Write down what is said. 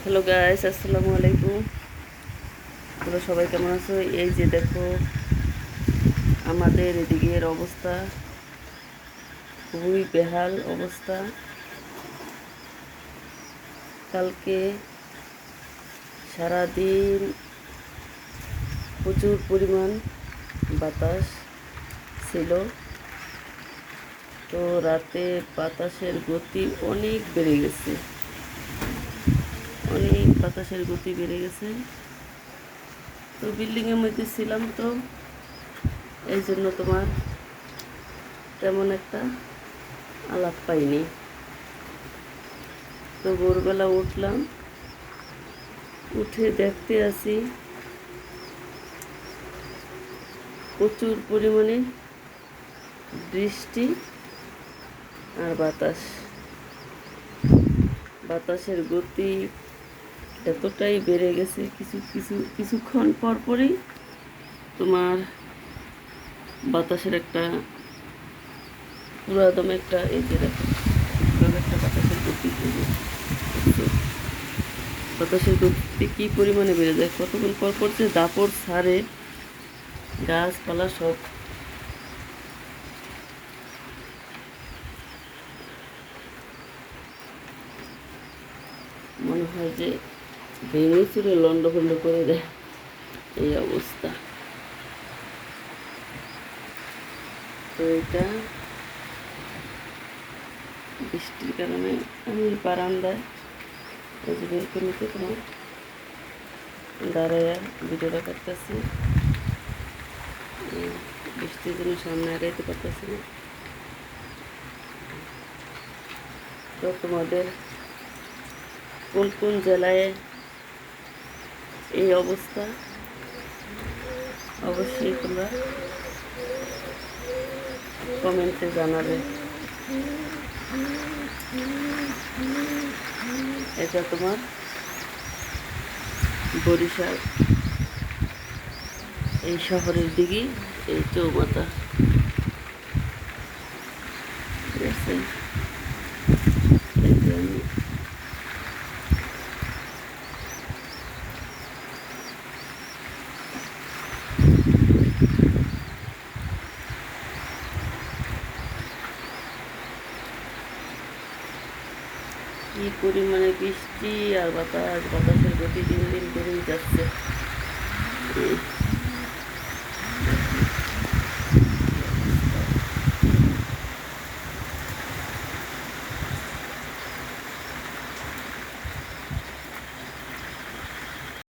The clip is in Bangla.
হ্যালো গাইস, আসসালামু আলাইকুম। তোমরা সবাই কেমন আছো? এই যে দেখো, আমাদের এদিকের অবস্থা খুবই বেহাল অবস্থা। কালকে সারাদিন প্রচুর পরিমাণ বাতাস ছিল। তো রাতে বাতাসের গতি অনেক বেড়ে গেছে, অনেক বাতাসের গতি বেড়ে গেছে। তো বিল্ডিংয়ের মধ্যে ছিলাম, তো এই জন্য তোমার তেমন একটা আলাপ পাইনি। তো ভোরবেলা উঠলাম, উঠে দেখতে আসি প্রচুর পরিমাণে বৃষ্টি আর বাতাসের গতি এতটাই বেড়ে গেছে, কিছুক্ষণ পরই তোমার বাতাসের একটা পুরাদম একটা, এই যে দেখো, একটা বাতাসের গতি, বাতাসের গতি কি পরিমাণে বেড়ে যায়। কতক্ষণ পর যে দাপড় ছাড়ে, গাছপালা সব মনে হয় যে ভেঙে চুরে লন্ডভন্ড করে দেয়, এই অবস্থা। তো এটা বৃষ্টির কারণে আমি বারান্দায় বেলকনিতে তোমার দাঁড়াইয়া ভিডিওটা করতেছি। বৃষ্টির জন্য সামনে আগাইতে পারতেছি না। তো তোমাদের কোন কোন জেলায় এই অবস্থা অবশ্যই তোমরা কমেন্টে জানাবে। এটা তোমার বরিশাল এই শহরের দিকে, এই চৌমাথা, ঠিক আছে। কি পরিমাণে বৃষ্টি আর বাতাসের গতি দিন দিন বেড়েই যাচ্ছে।